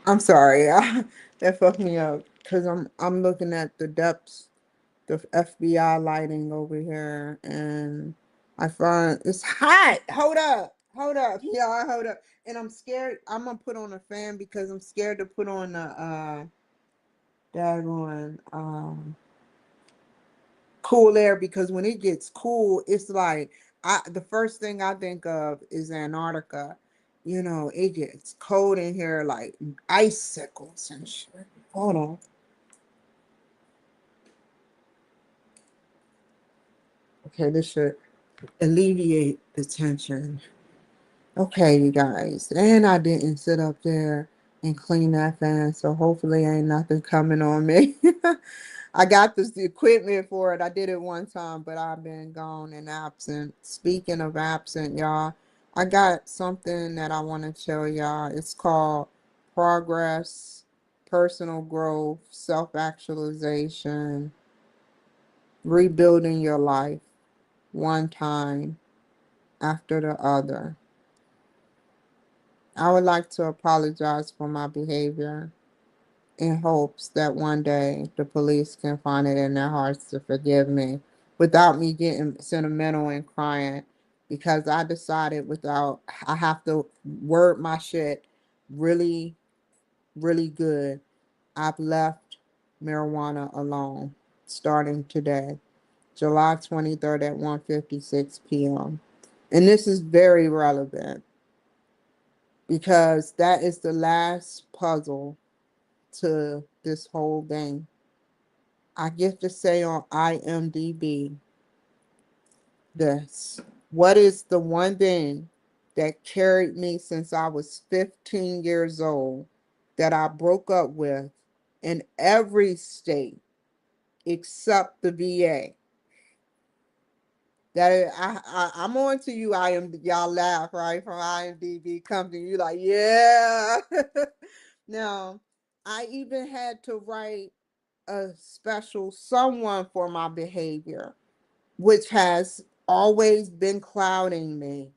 I'm sorry. That fucked me up because I'm looking at the depths, the FBI lighting over here, and I find it's hot. Hold up, y'all, hold up. And I'm scared. I'm gonna put on a fan because I'm scared to put on the daggone cool air because when it gets cool, it's like the first thing I think of is Antarctica. You know, it gets cold in here like icicles and shit. Hold on. Okay, this should alleviate the tension. Okay, you guys. And I didn't sit up there and clean that fan, so hopefully ain't nothing coming on me. I got this the equipment for it. I did it one time, but I've been gone and absent. Speaking of absent, y'all, I got something that I want to tell y'all. It's called progress, personal growth, self-actualization, rebuilding your life one time after the other. I would like to apologize for my behavior in hopes that one day the police can find it in their hearts to forgive me without me getting sentimental and crying because I decided I have to word my shit really, really good. I've left marijuana alone starting today, July 23rd at 1:56 p.m. And this is very relevant because that is the last puzzle to this whole thing. I get to say on IMDb this. What is the one thing that carried me since I was 15 years old that I broke up with in every state except the VA? I'm on to you. Y'all laugh right from IMDb come to you like yeah. Now I even had to write a special someone for my behavior, which has always been clouding me.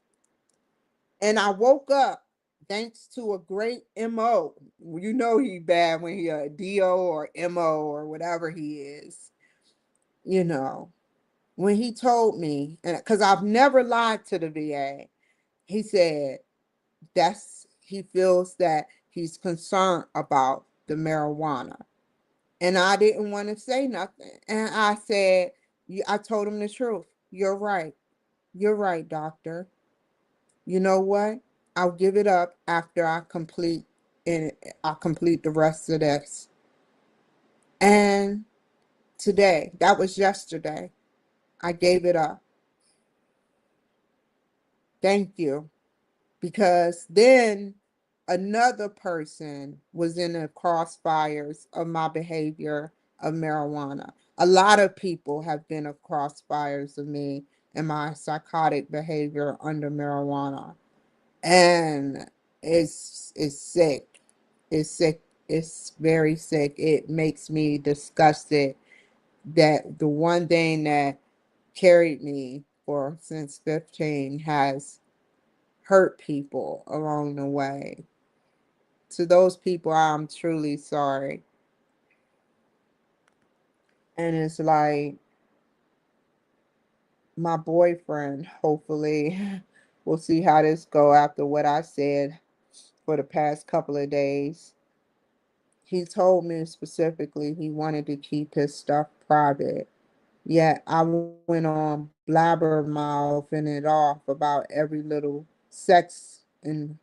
And I woke up thanks to a great MO. You know he bad when he a DO or MO or whatever he is. You know, when he told me, and because I've never lied to the VA, he said he feels that he's concerned about the marijuana. And I didn't want to say nothing. And I said, I told him the truth. You're right. You're right, doctor. You know what? I'll give it up after I complete the rest of this. And today, that was yesterday, I gave it up. Thank you. Because then another person was in the crossfires of my behavior of marijuana. A lot of people have been a crossfires of me and my psychotic behavior under marijuana. And it's sick. It's sick. It's very sick. It makes me disgusted that the one thing that carried me for since 15 has hurt people along the way. To those people, I'm truly sorry. And it's like my boyfriend, hopefully, we'll see how this go after what I said for the past couple of days. He told me specifically he wanted to keep his stuff private. Yet I went on blabbermouthing it off about every little sex and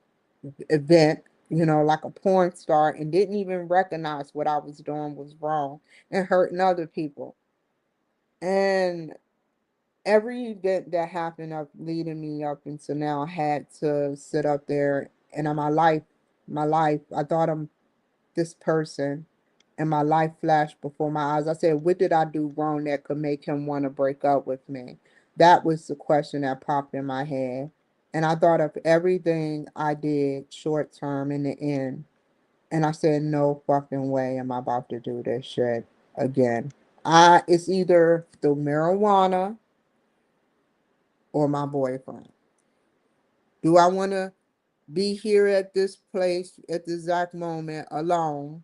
event, like a porn star, and didn't even recognize what I was doing was wrong and hurting other people. And every event that happened up leading me up until now, I had to sit up there and in my life, I thought I'm this person and my life flashed before my eyes. I said, what did I do wrong that could make him want to break up with me? That was the question that popped in my head. And I thought of everything I did short term in the end. And I said, no fucking way am I about to do this shit again. It's either the marijuana or my boyfriend. Do I want to be here at this place at the exact moment alone,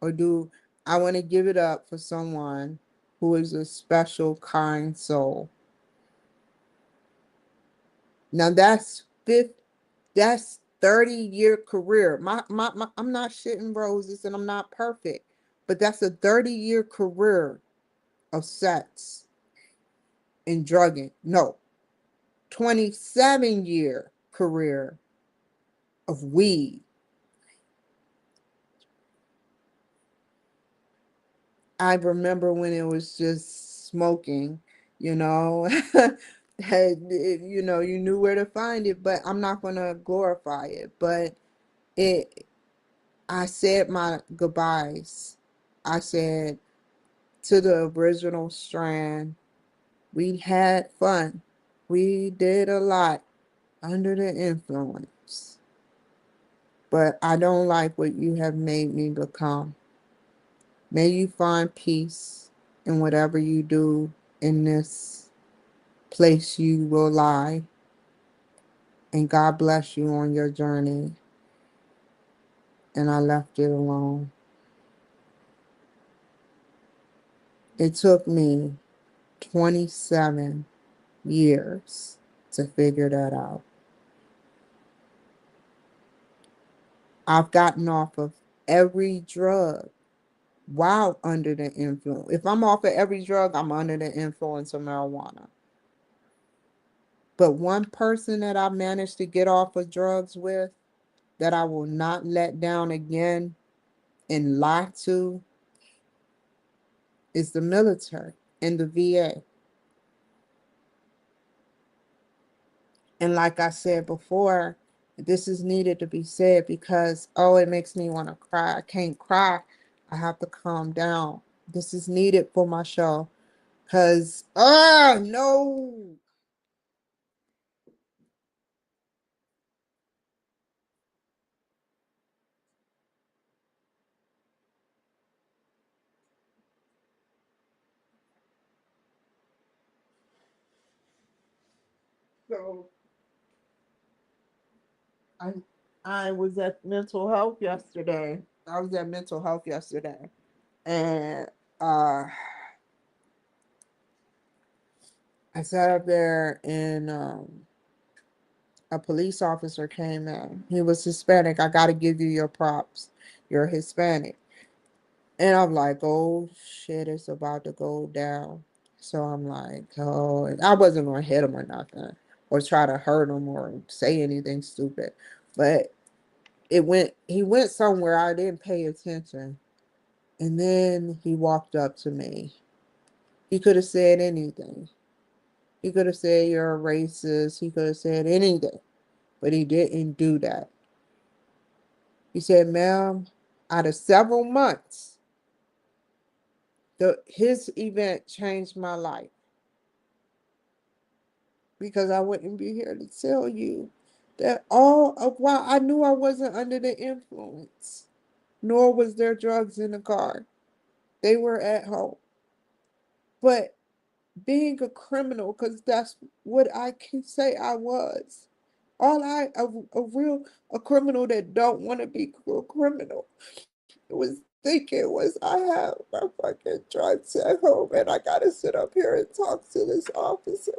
or do I want to give it up for someone who is a special, kind soul? Now that's 30-year career. I'm not shitting roses and I'm not perfect, but that's a 30-year career of sex and drugging. No, 27-year career of weed. I remember when it was just smoking, you know. You knew where to find it, but I'm not going to glorify it. But it, I said my goodbyes. I said to the original strand, we had fun. We did a lot under the influence. But I don't like what you have made me become. May you find peace in whatever you do in this place you will lie. And God bless you on your journey. And I left it alone. It took me 27 years to figure that out. I've gotten off of every drug while under the influence. If I'm off of every drug, I'm under the influence of marijuana. But one person that I managed to get off of drugs with, that I will not let down again and lie to, is the military and the VA. And like I said before, this is needed to be said because, oh, it makes me want to cry. I can't cry. I have to calm down. This is needed for my show. Because, no. So I I was at mental health yesterday. I was at mental health yesterday. And uh I sat up there and a police officer came in. He was Hispanic. I got to give you your props. You're Hispanic. And I'm like, oh shit, it's about to go down. So I'm like, oh, I wasn't going to hit him or nothing or try to hurt him or say anything stupid. But he went somewhere. I didn't pay attention. And then he walked up to me. He could have said anything. He could have said you're a racist. He could have said anything, but he didn't do that. He said, ma'am, out of several months, his event changed my life because I wouldn't be here to tell you that all of while I knew I wasn't under the influence, nor was there drugs in the car. They were at home. But being a criminal, because that's what I can say I was. A criminal that don't want to be a criminal was thinking was I have my fucking drugs at home and I gotta sit up here and talk to this officer.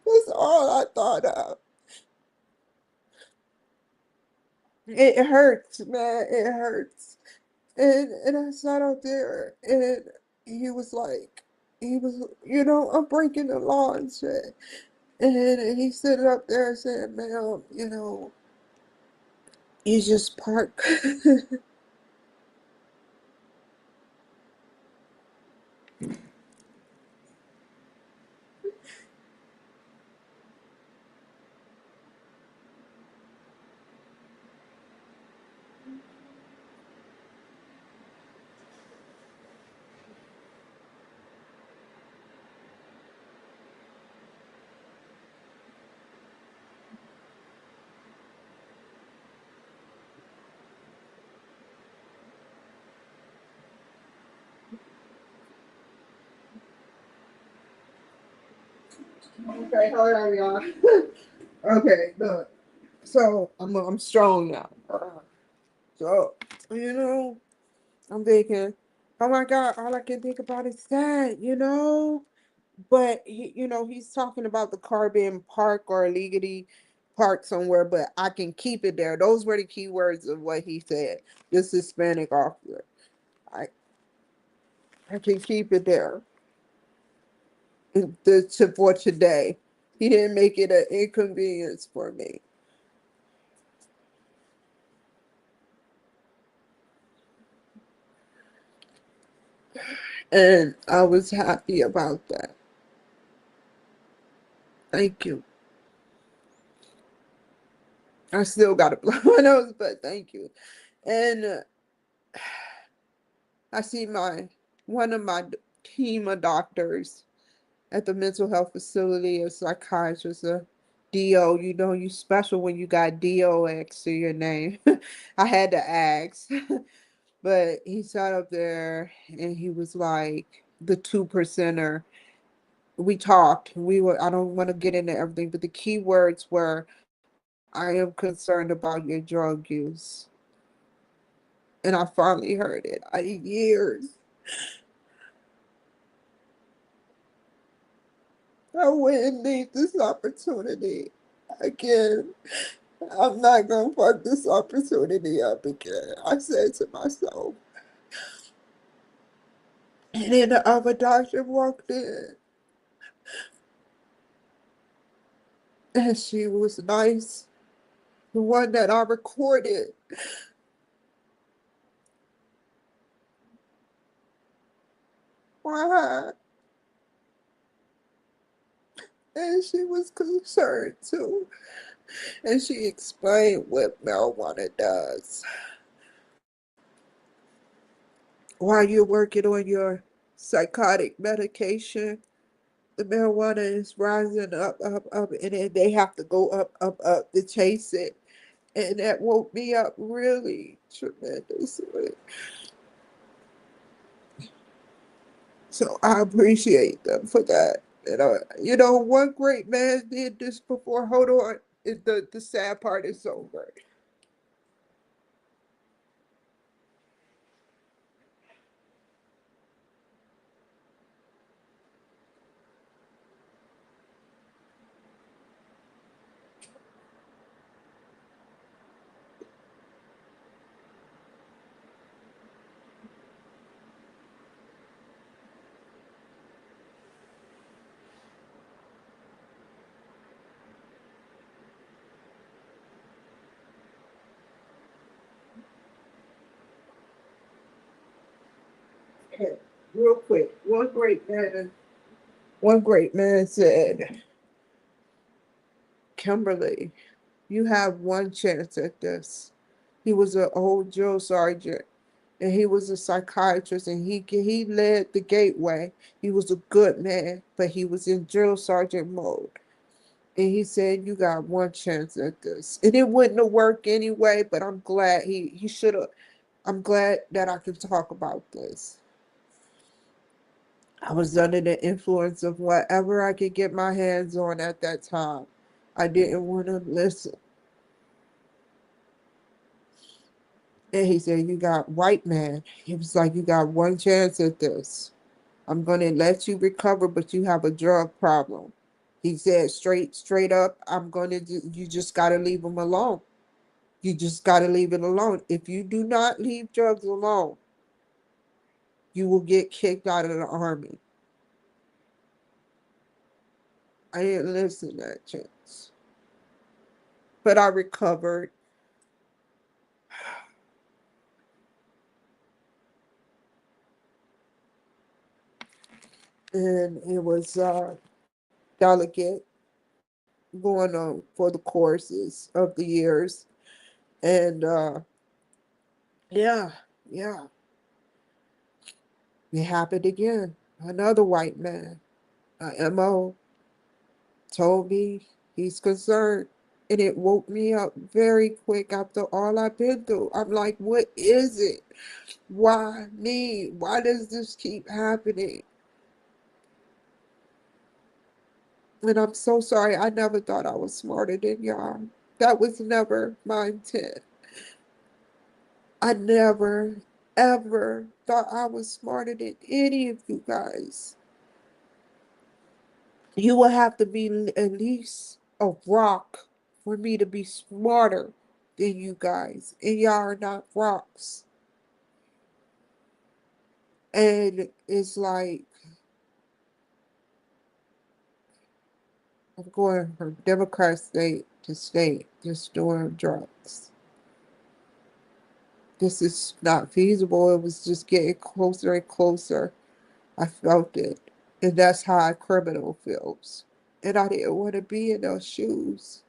That's all I thought of. It hurts, man. It hurts. And I sat out there and he was like, I'm breaking the law and shit. And he stood up there and said, ma'am, you just park. Okay, hold on, y'all. Okay, look. So I'm strong now. So, I'm thinking, oh my God, all I can think about is that. But he's talking about the car being parked or illegally parked somewhere, but I can keep it there. Those were the key words of what he said. This Hispanic officer. I I can keep it there. For today. He didn't make it an inconvenience for me. And I was happy about that. Thank you. I still got to blow my nose, but thank you. And I see one of my team of doctors at the mental health facility, a psychiatrist, a DO. You special when you got DO next to your name. I had to ask. But he sat up there and he was like the 2%er. We talked. I don't want to get into everything, but the key words were, I am concerned about your drug use. And I finally heard it. Years. I wouldn't need this opportunity again. I'm not gonna fuck this opportunity up again. I said to myself. And then the other doctor walked in and she was nice. The one that I recorded. Why? And she was concerned too. And she explained what marijuana does. While you're working on your psychotic medication, the marijuana is rising up, up, up, and then they have to go up, up, up to chase it. And that woke me up really tremendously. So I appreciate them for that. One great man did this before. Hold on. The sad part is over. Okay, real quick. One great man said, Kimberly, you have one chance at this. He was an old drill sergeant and he was a psychiatrist and he led the gateway. He was a good man, but he was in drill sergeant mode. And he said, you got one chance at this. And it wouldn't have worked anyway, but I'm glad he should have. I'm glad that I can talk about this. I was under the influence of whatever I could get my hands on at that time. I didn't want to listen. And he said, you got white man. He was like, you got one chance at this. I'm going to let you recover, but you have a drug problem. He said straight up, you just got to leave him alone. You just got to leave it alone. If you do not leave drugs alone, you will get kicked out of the army. I didn't listen that chance. But I recovered. And it was delegate going on for the courses of the years. And yeah, yeah, it happened again. Another white man, MO, told me he's concerned. And it woke me up very quick after all I've been through. I'm like, what is it? Why me? Why does this keep happening? And I'm so sorry. I never thought I was smarter than y'all. That was never my intent. I never, ever thought I was smarter than any of you guys. You would have to be at least a rock for me to be smarter than you guys. And y'all are not rocks. And it's like, I'm going from Democrat state to state just doing drugs. This is not feasible. It was just getting closer and closer. I felt it. And that's how a criminal feels. And I didn't want to be in those shoes.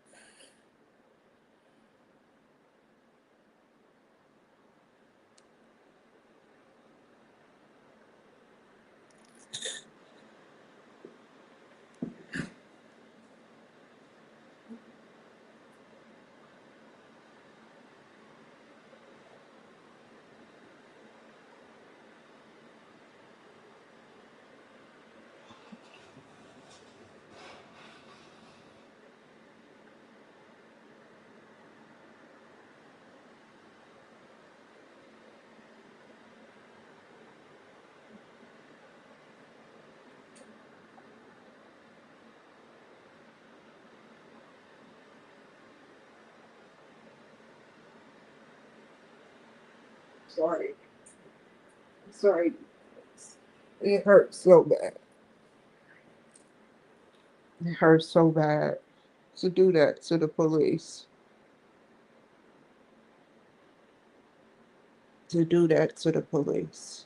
Sorry. Sorry. It hurts so bad. It hurts so bad to do that to the police. To do that to the police.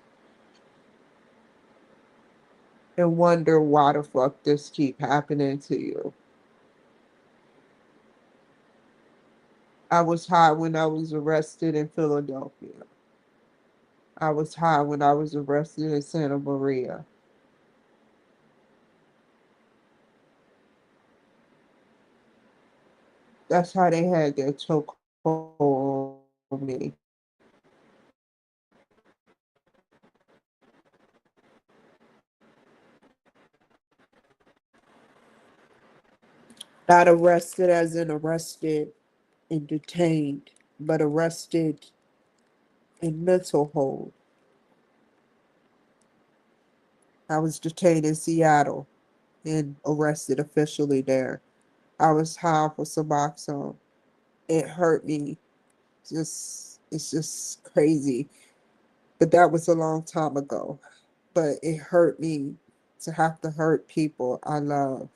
And wonder why the fuck this keep happening to you. I was high when I was arrested in Philadelphia. I was high when I was arrested in Santa Maria. That's how they had their chokehold on me. Not arrested as in arrested and detained, but arrested in mental hold. I was detained in Seattle and arrested officially there. I was high for Suboxone. It hurt me. It's just crazy. But that was a long time ago. But it hurt me to have to hurt people I love.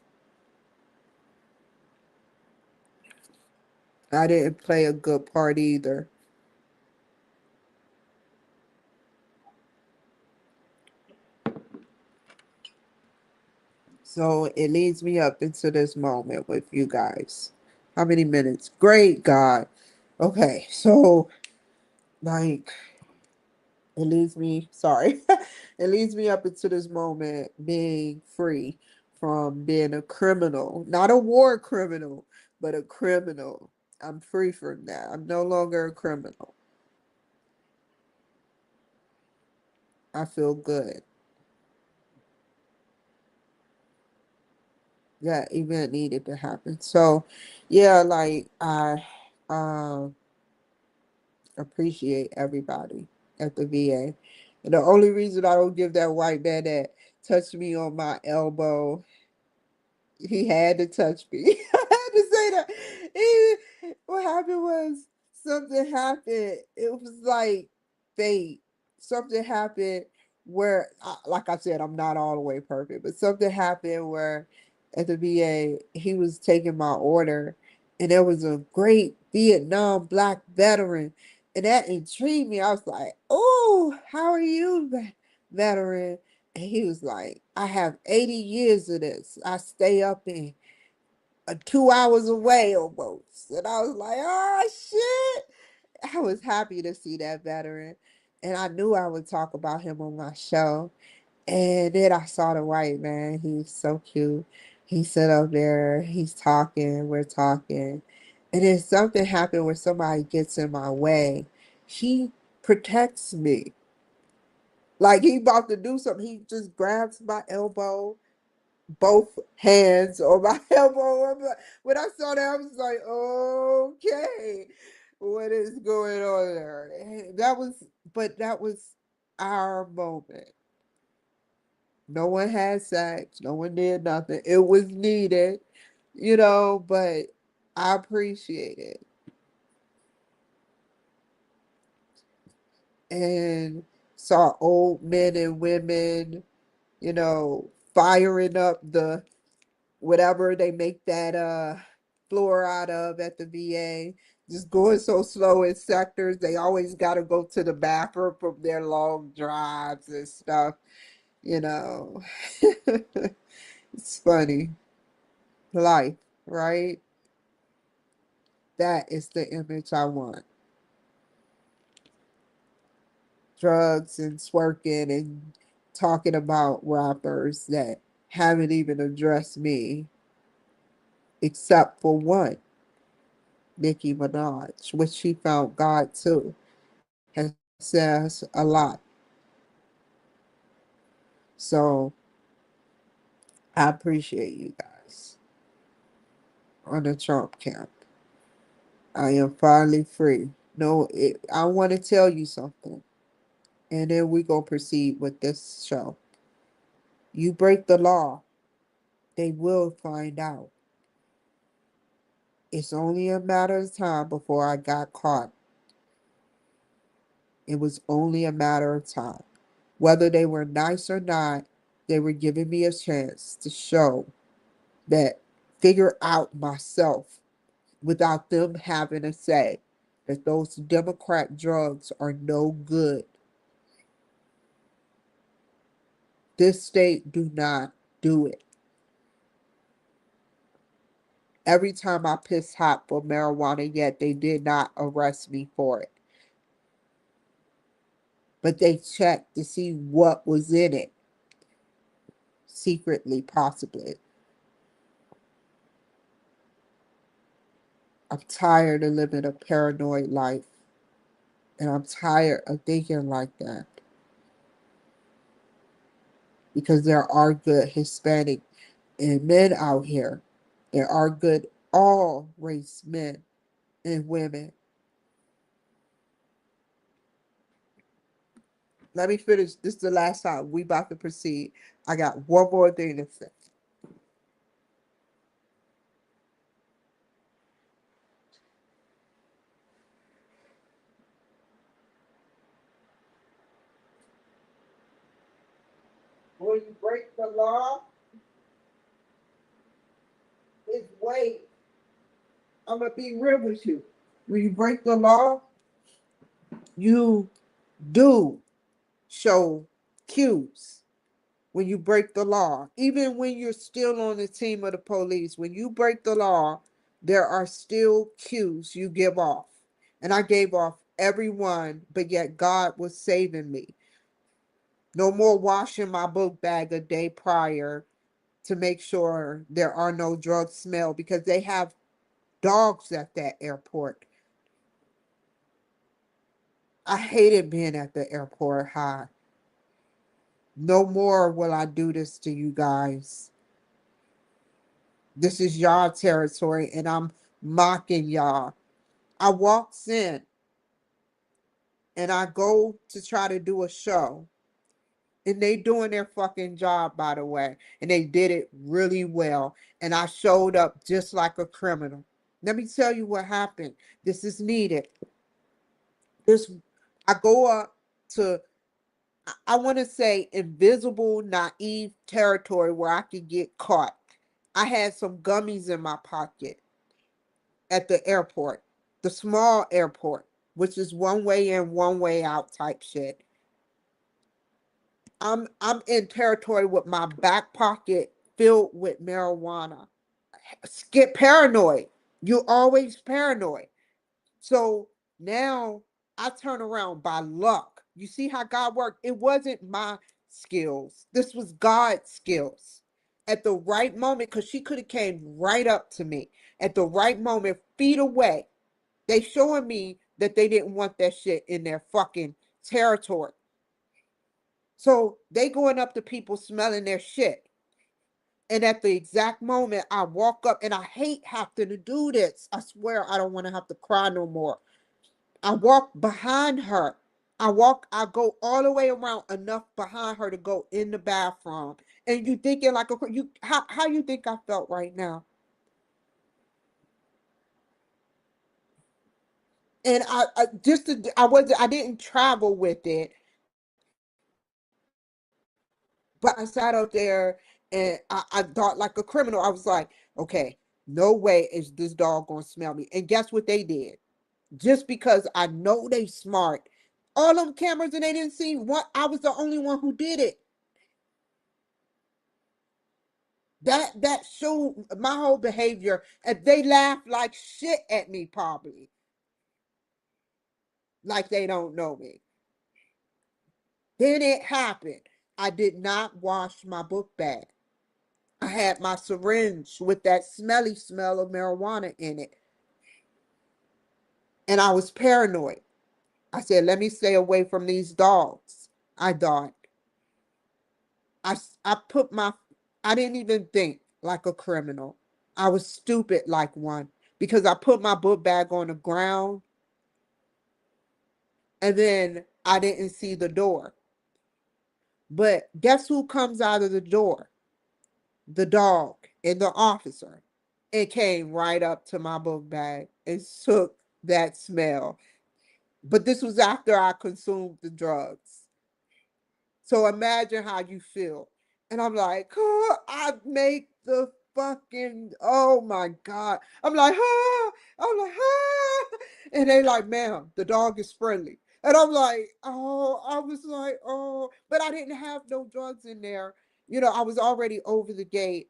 I didn't play a good part either. So it leads me up into this moment with you guys. How many minutes? Great God. Okay, so like it leads me, sorry, it leads me up into this moment being free from being a criminal, not a war criminal, but a criminal. I'm free from that. I'm no longer a criminal. I feel good. That event needed to happen. So, yeah, like I um appreciate everybody at the VA. And the only reason I don't give that white man that touched me on my elbow, he had to touch me. I had to say that. What happened was something happened. It was like fate. Something happened where, like I said, I'm not all the way perfect, but something happened where at the VA, he was taking my order, and there was a great Vietnam black veteran, and that intrigued me. I was like, "Oh, how are you, veteran?" And he was like, I have 80 years of this. I stay up in 2 hours away almost. And I was like, oh shit. I was happy to see that veteran. And I knew I would talk about him on my show. And then I saw the white man. He's so cute. He sit up there, he's talking, we're talking. And then something happened where somebody gets in my way. He protects me. Like he about to do something. He just grabs my elbow both hands on my elbow. When I saw that, I was like, okay, what is going on there? That was our moment. No one had sex. No one did nothing. It was needed, but I appreciate it. And saw old men and women, firing up the whatever they make that floor out of at the VA, just going so slow in sectors. They always got to go to the bathroom from their long drives and stuff, you know. It's funny. Life, right? That is the image I want. Drugs and twerking and talking about rappers that haven't even addressed me except for one, Nicki Minaj, which she found God too, has says a lot. So I appreciate you guys on the Trump camp. I am finally free. No, I want to tell you something, and then we gonna proceed with this show. You break the law, they will find out. It's only a matter of time before I got caught. It was only a matter of time. Whether they were nice or not, they were giving me a chance to show that, figure out myself without them having to say that those Democrat drugs are no good. This state do not do it. Every time I piss hot for marijuana, yet they did not arrest me for it. But they checked to see what was in it, secretly, possibly. I'm tired of living a paranoid life, and I'm tired of thinking like that, because there are good Hispanic and men out here. There are good all race men and women. Let me finish. This is the last time. We about to proceed. I got one more thing to say. When you break the law, it's way. I'm gonna be real with you. When you break the law, you do show cues. When you break the law, even when you're still on the team of the police, when you break the law, there are still cues you give off. And I gave off every one, but yet God was saving me. No more washing my book bag a day prior to make sure there are no drugs smell, because they have dogs at that airport. I hated being at the airport high. No more will I do this to you guys. This is y'all territory, and I'm mocking y'all. I walks in and I go to try to do a show, and they doing their fucking job, by the way, and they did it really well. And I showed up just like a criminal. Let me tell you what happened. This is needed. This I go up to, I want to say, invisible, naive territory where I could get caught. I had some gummies in my pocket at the airport, the small airport, which is one way in, one way out type shit. I'm in territory with my back pocket filled with marijuana. Get paranoid. You're always paranoid. So now I turn around by luck. You see how God worked? It wasn't my skills. This was God's skills. At the right moment, because she could have came right up to me at the right moment, feet away. They showing me that they didn't want that shit in their fucking territory. So they going up to people smelling their shit. And at the exact moment I walk up, and I hate having to do this. I swear I don't want to have to cry no more. I walk behind her. I go all the way around enough behind her to go in the bathroom. And you thinking like how you think I felt right now? And I didn't travel with it, but I sat up there and I thought like a criminal. I was like, okay, no way is this dog gonna smell me. And guess what they did? Just because I know they smart. All them cameras, and they didn't see what I was the only one who did it. That showed my whole behavior, and they laughed like shit at me, probably like they don't know me. Then it happened. I did not wash my book bag. I had my syringe with that smelly smell of marijuana in it, and I was paranoid. I said, let me stay away from these dogs. I thought. I, I put my, I didn't even think like a criminal. I was stupid like one, because I put my book bag on the ground, and then I didn't see the door. But guess who comes out of the door? The dog and the officer. It came right up to my book bag and took that smell. But this was after I consumed the drugs. So imagine how you feel. And I'm like, oh, I make the fucking, oh my God. I'm like, ah, I'm like, ah. And they like, ma'am, the dog is friendly. And I'm like, oh, I was like, oh, but I didn't have no drugs in there. I was already over the gate,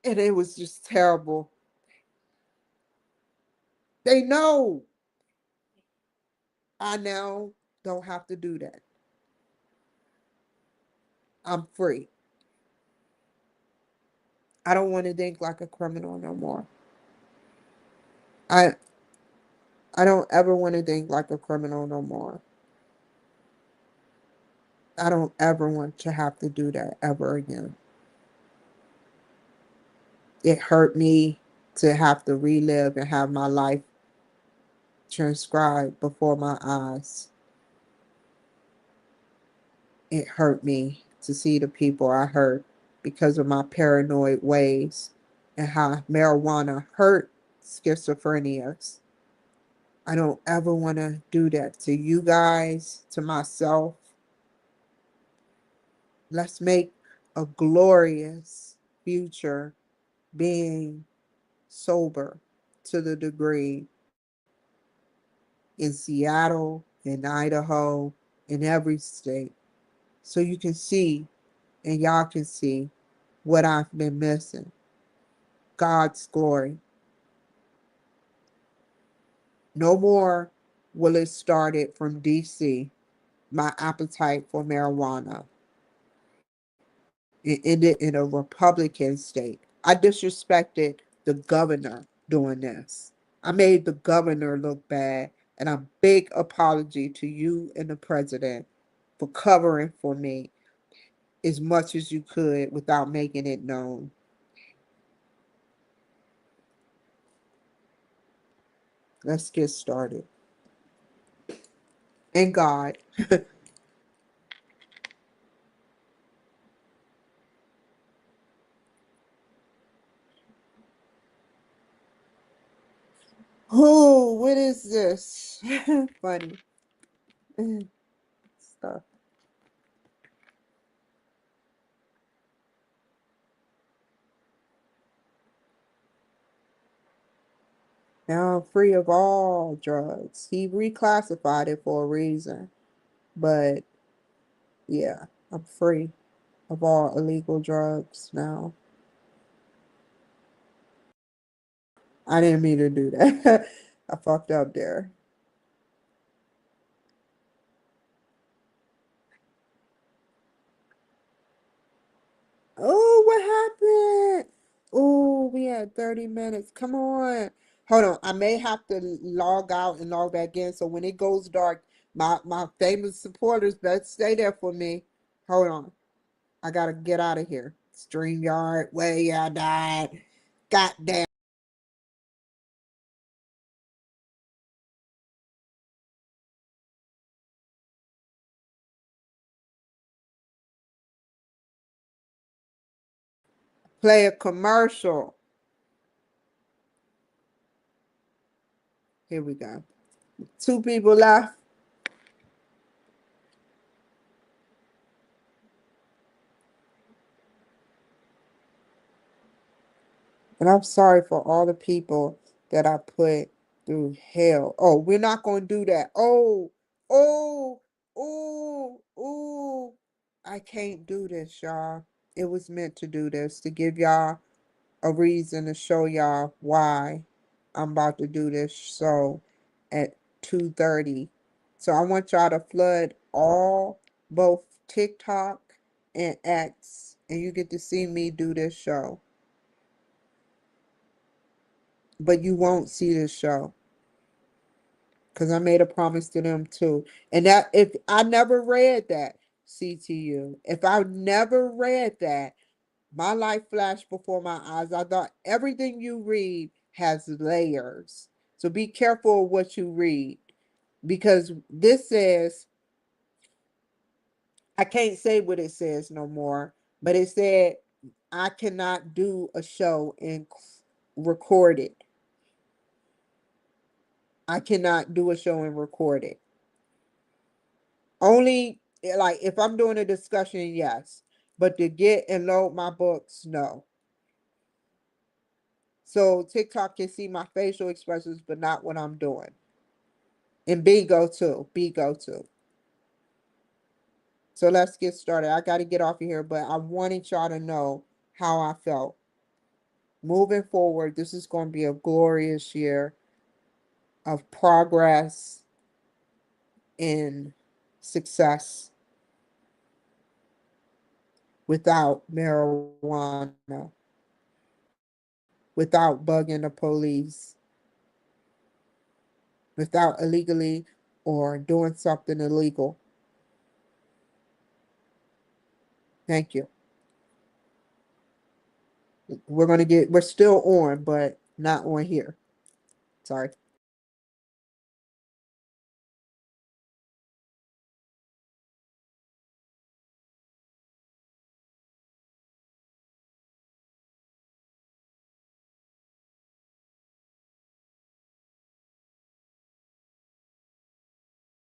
and it was just terrible. They know I now don't have to do that. I'm free. I don't want to think like a criminal no more. I I don't ever want to think like a criminal no more. I don't ever want to have to do that ever again. It hurt me to have to relive and have my life transcribed before my eyes. It hurt me to see the people I hurt because of my paranoid ways, and how marijuana hurt schizophrenias. I don't ever want to do that to you guys, to myself. Let's make a glorious future being sober to the degree in Seattle, in Idaho, in every state. So you can see, and y'all can see what I've been missing. God's glory. No more will it start it from DC, my appetite for marijuana. It ended in a Republican state. I disrespected the governor doing this. I made the governor look bad, and a big apology to you and the president for covering for me as much as you could without making it known. Let's get started. And God. Oh, what is this? Funny stuff. Now I'm free of all drugs. He reclassified it for a reason. But yeah, I'm free of all illegal drugs now. I didn't mean to do that. I fucked up there. Oh, what happened? Oh, we had 30 minutes. Come on. Hold on. I may have to log out and log back in. So when it goes dark, my famous supporters better stay there for me. Hold on. I gotta get out of here. StreamYard, where y'all died. Goddamn. Play a commercial. Here we go. 2 people left. And I'm sorry for all the people that I put through hell. Oh, we're not going to do that. Oh, oh, oh, oh. I can't do this, y'all. It was meant to do this, to give y'all a reason to show y'all why I'm about to do this show at 2:30. So I want y'all to flood all, both TikTok and X, and you get to see me do this show. But you won't see this show because I made a promise to them too. And that, if I never read that, CTU, if I never read that, my life flashed before my eyes. I thought everything you read has layers. So be careful of what you read, because this says, I can't say what it says no more, but it said I cannot do a show and record it. I cannot do a show and record it. Only like if I'm doing a discussion, yes. But to get and load my books, no. So TikTok can see my facial expressions, but not what I'm doing. And Bigo too. Bigo too. So let's get started. I got to get off of here, but I wanted y'all to know how I felt. Moving forward, this is going to be a glorious year of progress and success without marijuana, without bugging the police, without illegally or doing something illegal. Thank you. We're still on, but not on here. Sorry.